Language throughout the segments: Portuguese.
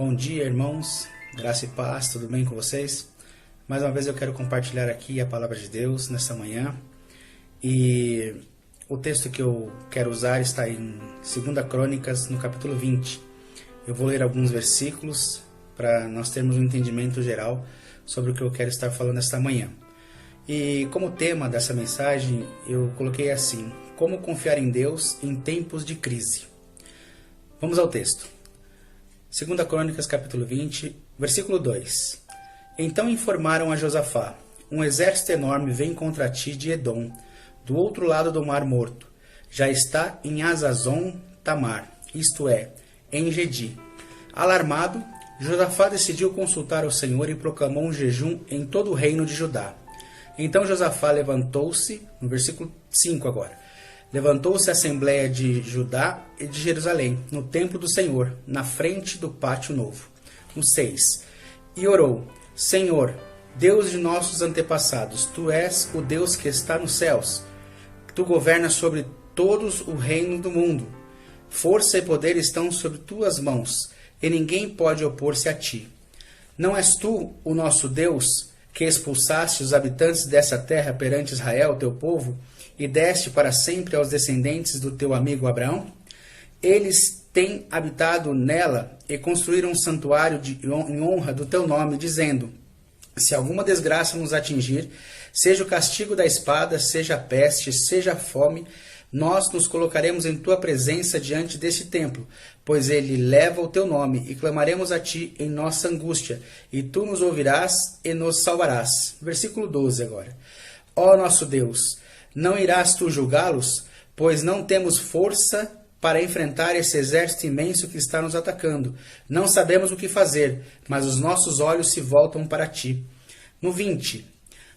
Bom dia, irmãos, graça e paz, tudo bem com vocês? Mais uma vez eu quero compartilhar aqui a palavra de Deus nesta manhã e o texto que eu quero usar está em 2 Crônicas, no capítulo 20. Eu vou ler alguns versículos para nós termos um entendimento geral sobre o que eu quero estar falando esta manhã. E como tema dessa mensagem eu coloquei assim: como confiar em Deus em tempos de crise. Vamos ao texto. 2 Crônicas, capítulo 20, versículo 2. Então informaram a Josafá: um exército enorme vem contra ti de Edom, do outro lado do Mar Morto. Já está em Hazazon Tamar, isto é, em Gedi. Alarmado, Josafá decidiu consultar o Senhor e proclamou um jejum em todo o reino de Judá. Então Josafá levantou-se, no versículo 5 agora. Levantou-se a Assembleia de Judá e de Jerusalém, no templo do Senhor, na frente do pátio novo. No 6. E orou: Senhor, Deus de nossos antepassados, Tu és o Deus que está nos céus. Tu governas sobre todos o reino do mundo. Força e poder estão sobre Tuas mãos, e ninguém pode opor-se a Ti. Não és Tu, o nosso Deus, que expulsaste os habitantes dessa terra perante Israel, Teu povo, e deste para sempre aos descendentes do teu amigo Abraão? Eles têm habitado nela e construíram um santuário em honra do teu nome, dizendo: se alguma desgraça nos atingir, seja o castigo da espada, seja a peste, seja a fome, nós nos colocaremos em tua presença diante deste templo, pois ele leva o teu nome, e clamaremos a ti em nossa angústia, e tu nos ouvirás e nos salvarás. Versículo 12 agora. Ó nosso Deus, não irás tu julgá-los, pois não temos força para enfrentar esse exército imenso que está nos atacando. Não sabemos o que fazer, mas os nossos olhos se voltam para ti. No 20.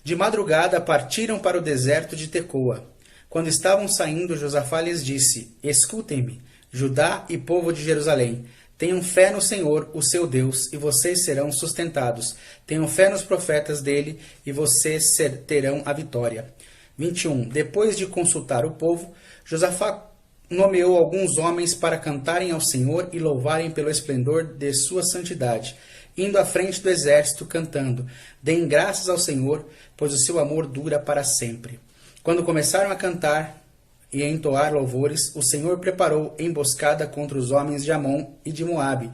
De madrugada partiram para o deserto de Tecoa. Quando estavam saindo, Josafá lhes disse: escutem-me, Judá e povo de Jerusalém. Tenham fé no Senhor, o seu Deus, e vocês serão sustentados. Tenham fé nos profetas dele, e vocês terão a vitória. 21. Depois de consultar o povo, Josafá nomeou alguns homens para cantarem ao Senhor e louvarem pelo esplendor de sua santidade, indo à frente do exército cantando: deem graças ao Senhor, pois o seu amor dura para sempre. Quando começaram a cantar e a entoar louvores, o Senhor preparou emboscada contra os homens de Amon e de Moabe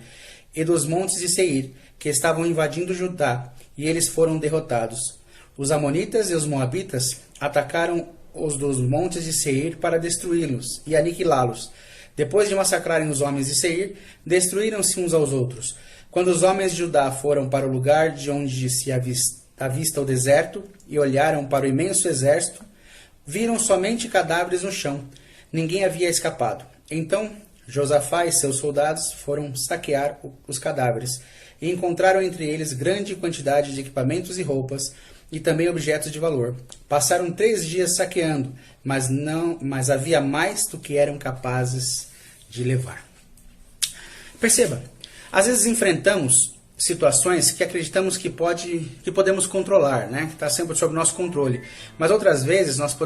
e dos montes de Seir, que estavam invadindo Judá, e eles foram derrotados. Os amonitas e os moabitas atacaram os dos montes de Seir para destruí-los e aniquilá-los. Depois de massacrarem os homens de Seir, destruíram-se uns aos outros. Quando os homens de Judá foram para o lugar de onde se avista o deserto e olharam para o imenso exército, viram somente cadáveres no chão. Ninguém havia escapado. Então Josafá e seus soldados foram saquear os cadáveres e encontraram entre eles grande quantidade de equipamentos e roupas, e também objetos de valor. Passaram 3 dias saqueando, mas havia mais do que eram capazes de levar. Perceba, às vezes enfrentamos situações que acreditamos que podemos controlar, né? Que está sempre sob nosso controle. Mas outras vezes nós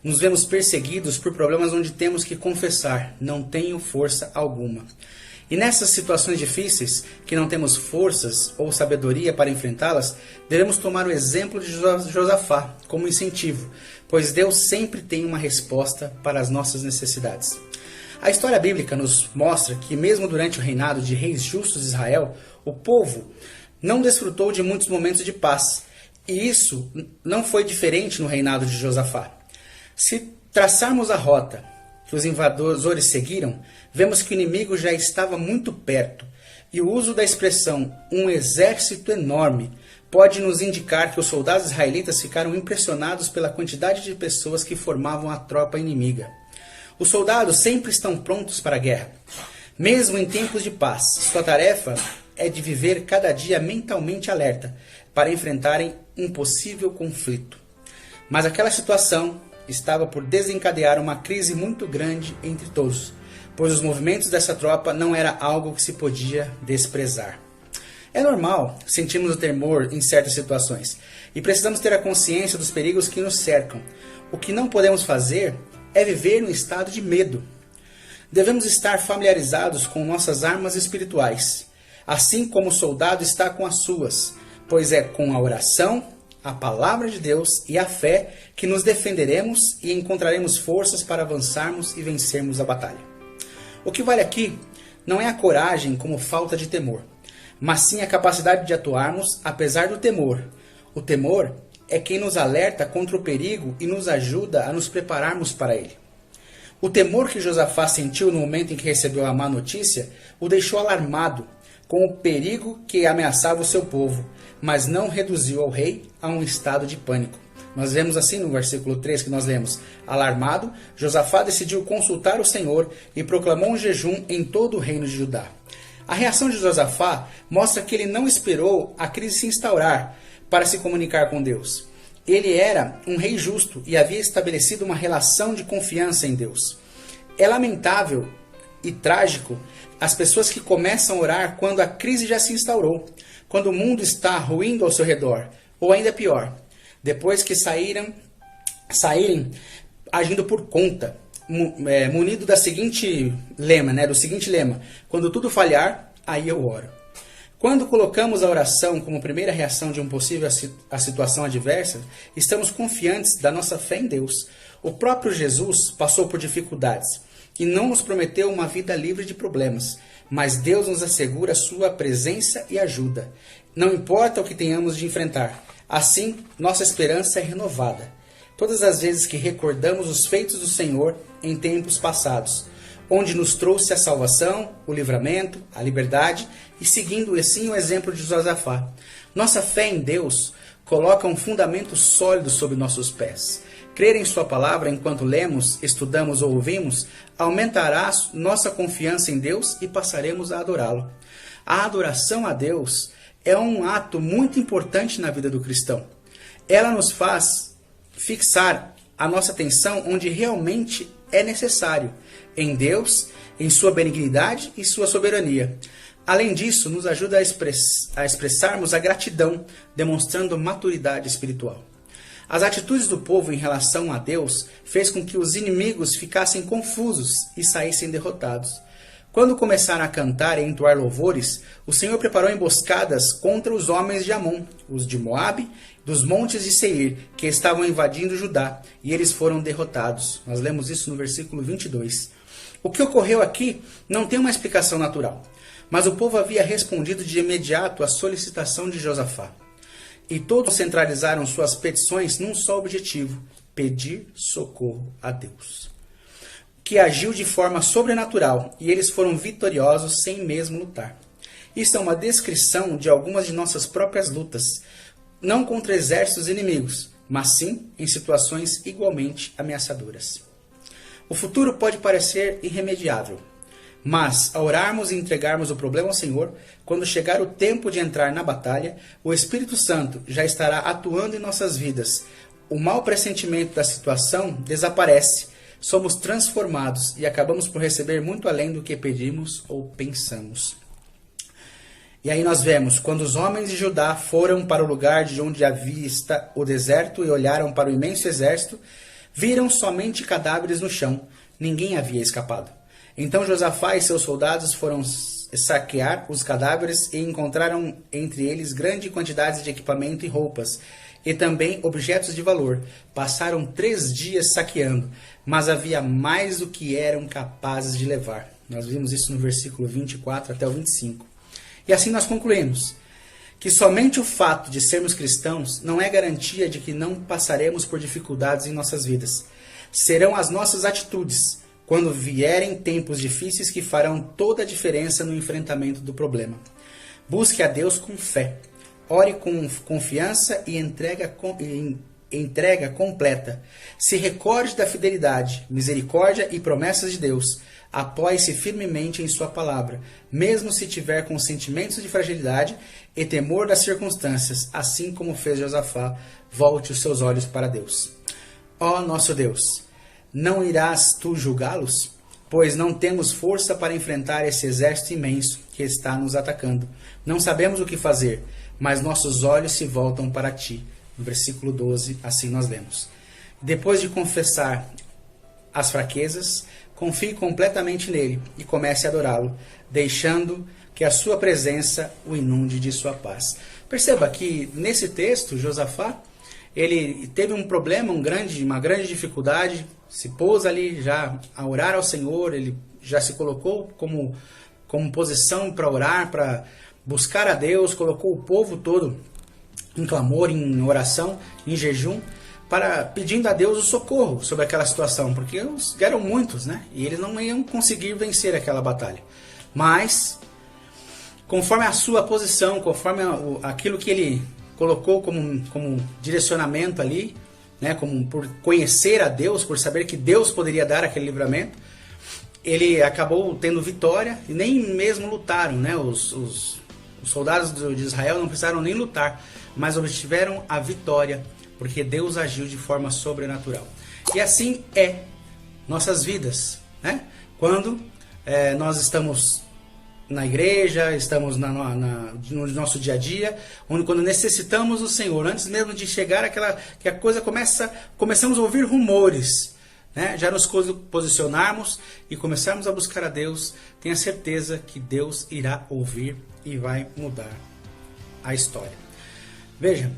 nos vemos perseguidos por problemas onde temos que confessar: não tenho força alguma. E nessas situações difíceis, que não temos forças ou sabedoria para enfrentá-las, devemos tomar o exemplo de Josafá como incentivo, pois Deus sempre tem uma resposta para as nossas necessidades. A história bíblica nos mostra que mesmo durante o reinado de reis justos de Israel, o povo não desfrutou de muitos momentos de paz. E isso não foi diferente no reinado de Josafá. Se traçarmos a rota que os invasores seguiram, vemos que o inimigo já estava muito perto, e o uso da expressão um exército enorme pode nos indicar que os soldados israelitas ficaram impressionados pela quantidade de pessoas que formavam a tropa inimiga. Os soldados sempre estão prontos para a guerra, mesmo em tempos de paz. Sua tarefa é de viver cada dia mentalmente alerta para enfrentarem um possível conflito. Mas aquela situação estava por desencadear uma crise muito grande entre todos, pois os movimentos dessa tropa não era algo que se podia desprezar. É normal sentirmos o temor em certas situações, e precisamos ter a consciência dos perigos que nos cercam. O que não podemos fazer é viver no estado de medo. Devemos estar familiarizados com nossas armas espirituais. assim como o soldado está com as suas, pois é com a oração, a palavra de Deus e a fé que nos defenderemos e encontraremos forças para avançarmos e vencermos a batalha. O que vale aqui não é a coragem como falta de temor, mas sim a capacidade de atuarmos apesar do temor. O temor é quem nos alerta contra o perigo e nos ajuda a nos prepararmos para ele. O temor que Josafá sentiu no momento em que recebeu a má notícia o deixou alarmado com o perigo que ameaçava o seu povo, mas não reduziu ao rei a um estado de pânico. Nós vemos assim no versículo 3 que nós lemos: alarmado, Josafá decidiu consultar o Senhor e proclamou um jejum em todo o reino de Judá. A reação de Josafá mostra que ele não esperou a crise se instaurar para se comunicar com Deus. Ele era um rei justo e havia estabelecido uma relação de confiança em Deus. É lamentável e trágico as pessoas que começam a orar quando a crise já se instaurou, quando o mundo está ruindo ao seu redor, ou ainda pior, depois que saírem agindo por conta, munido do seguinte lema: quando tudo falhar, aí eu oro. Quando colocamos a oração como primeira reação de um possível a situação adversa, estamos confiantes da nossa fé em Deus. O próprio Jesus passou por dificuldades e não nos prometeu uma vida livre de problemas, mas Deus nos assegura sua presença e ajuda. Não importa o que tenhamos de enfrentar, assim nossa esperança é renovada. Todas as vezes que recordamos os feitos do Senhor em tempos passados, onde nos trouxe a salvação, o livramento, a liberdade, e seguindo assim o exemplo de Josafá. Nossa fé em Deus coloca um fundamento sólido sob nossos pés. Crer em sua palavra enquanto lemos, estudamos ou ouvimos, aumentará nossa confiança em Deus e passaremos a adorá-lo. A adoração a Deus é um ato muito importante na vida do cristão. Ela nos faz fixar a nossa atenção onde realmente é necessário, em Deus, em sua benignidade e sua soberania. Além disso, nos ajuda a expressarmos a gratidão, demonstrando maturidade espiritual. As atitudes do povo em relação a Deus fez com que os inimigos ficassem confusos e saíssem derrotados. Quando começaram a cantar e entoar louvores, o Senhor preparou emboscadas contra os homens de Amon, os de Moabe, dos montes de Seir, que estavam invadindo Judá, e eles foram derrotados. Nós lemos isso no versículo 22. O que ocorreu aqui não tem uma explicação natural, mas o povo havia respondido de imediato à solicitação de Josafá. E todos centralizaram suas petições num só objetivo: pedir socorro a Deus, que agiu de forma sobrenatural, e eles foram vitoriosos sem mesmo lutar. Isso é uma descrição de algumas de nossas próprias lutas, não contra exércitos inimigos, mas sim em situações igualmente ameaçadoras. O futuro pode parecer irremediável, mas ao orarmos e entregarmos o problema ao Senhor, quando chegar o tempo de entrar na batalha, o Espírito Santo já estará atuando em nossas vidas. O mau pressentimento da situação desaparece, somos transformados e acabamos por receber muito além do que pedimos ou pensamos. E aí nós vemos, quando os homens de Judá foram para o lugar de onde havia o deserto e olharam para o imenso exército, viram somente cadáveres no chão, ninguém havia escapado. Então Josafá e seus soldados foram saquear os cadáveres e encontraram entre eles grande quantidade de equipamento e roupas, e também objetos de valor. Passaram 3 dias saqueando, mas havia mais do que eram capazes de levar. Nós vimos isso no versículo 24 até o 25. E assim nós concluímos que somente o fato de sermos cristãos não é garantia de que não passaremos por dificuldades em nossas vidas. Serão as nossas atitudes, quando vierem tempos difíceis, que farão toda a diferença no enfrentamento do problema. Busque a Deus com fé. Ore com confiança e entrega completa. Se recorde da fidelidade, misericórdia e promessas de Deus. Apoie-se firmemente em sua palavra, mesmo se tiver com sentimentos de fragilidade e temor das circunstâncias, assim como fez Josafá. Volte os seus olhos para Deus. Ó nosso Deus, não irás tu julgá-los? Pois não temos força para enfrentar esse exército imenso que está nos atacando. Não sabemos o que fazer, mas nossos olhos se voltam para ti. No versículo 12, assim nós lemos. Depois de confessar as fraquezas, confie completamente nele e comece a adorá-lo, deixando que a sua presença o inunde de sua paz. Perceba que nesse texto, Josafá, ele teve um problema, uma grande dificuldade, se pôs ali já a orar ao Senhor, ele já se colocou como posição para orar, para buscar a Deus, colocou o povo todo em clamor, em oração, em jejum, pedindo a Deus o socorro sobre aquela situação, porque eram muitos, né? E eles não iam conseguir vencer aquela batalha. Mas, conforme a sua posição, conforme aquilo que ele colocou como direcionamento ali, né? Por conhecer a Deus, por saber que Deus poderia dar aquele livramento, ele acabou tendo vitória e nem mesmo lutaram, né? Os soldados de Israel não precisaram nem lutar, mas obtiveram a vitória, porque Deus agiu de forma sobrenatural. E assim é nossas vidas, né? Quando nós estamos na igreja, estamos no nosso dia a dia, quando necessitamos do Senhor, antes mesmo de chegar que a coisa começamos a ouvir rumores, né? Já nos posicionarmos e começarmos a buscar a Deus, tenha certeza que Deus irá ouvir e vai mudar a história. Veja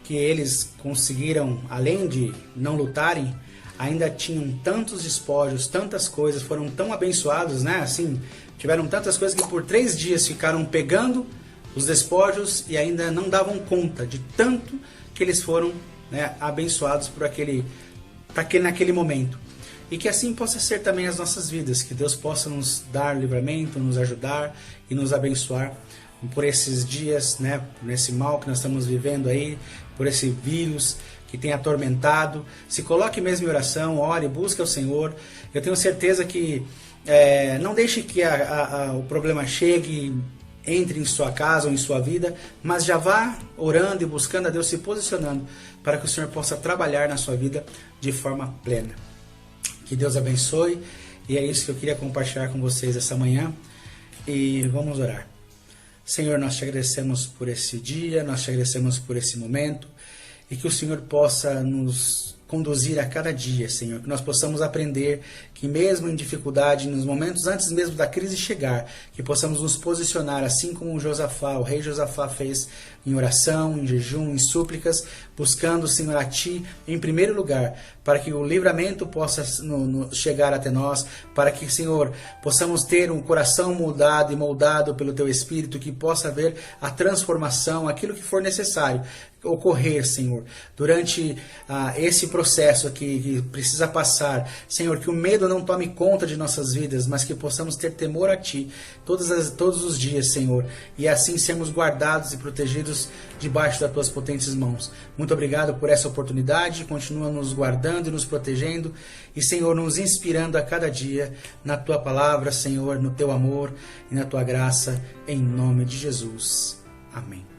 que eles conseguiram, além de não lutarem, ainda tinham tantos despojos, tantas coisas, foram tão abençoados, né? Assim, tiveram tantas coisas que por 3 dias ficaram pegando os despojos e ainda não davam conta de tanto que eles foram, né, abençoados naquele momento. E que assim possa ser também as nossas vidas, que Deus possa nos dar livramento, nos ajudar e nos abençoar por esses dias, né, nesse mal que nós estamos vivendo aí, por esse vírus que tem atormentado. Se coloque mesmo em oração, ore, busque ao Senhor. Eu tenho certeza que não deixe que o problema chegue, entre em sua casa ou em sua vida, mas já vá orando e buscando a Deus, se posicionando para que o Senhor possa trabalhar na sua vida de forma plena. Que Deus abençoe, e é isso que eu queria compartilhar com vocês essa manhã, e vamos orar. Senhor, nós te agradecemos por esse dia, nós te agradecemos por esse momento, e que o Senhor possa nos conduzir a cada dia, Senhor, que nós possamos aprender que mesmo em dificuldade, nos momentos antes mesmo da crise chegar, que possamos nos posicionar assim como o rei Josafá fez, em oração, em jejum, em súplicas, buscando, Senhor, a Ti em primeiro lugar, para que o livramento possa chegar até nós, para que, Senhor, possamos ter um coração mudado e moldado pelo Teu Espírito, que possa haver a transformação, aquilo que for necessário ocorrer, Senhor, durante esse processo que precisa passar. Senhor, que o medo não tome conta de nossas vidas, mas que possamos ter temor a Ti todos os dias, Senhor, e assim sermos guardados e protegidos debaixo das Tuas potentes mãos. Muito obrigado por essa oportunidade, continua nos guardando e nos protegendo, e, Senhor, nos inspirando a cada dia na Tua palavra, Senhor, no Teu amor e na Tua graça, em nome de Jesus. Amém.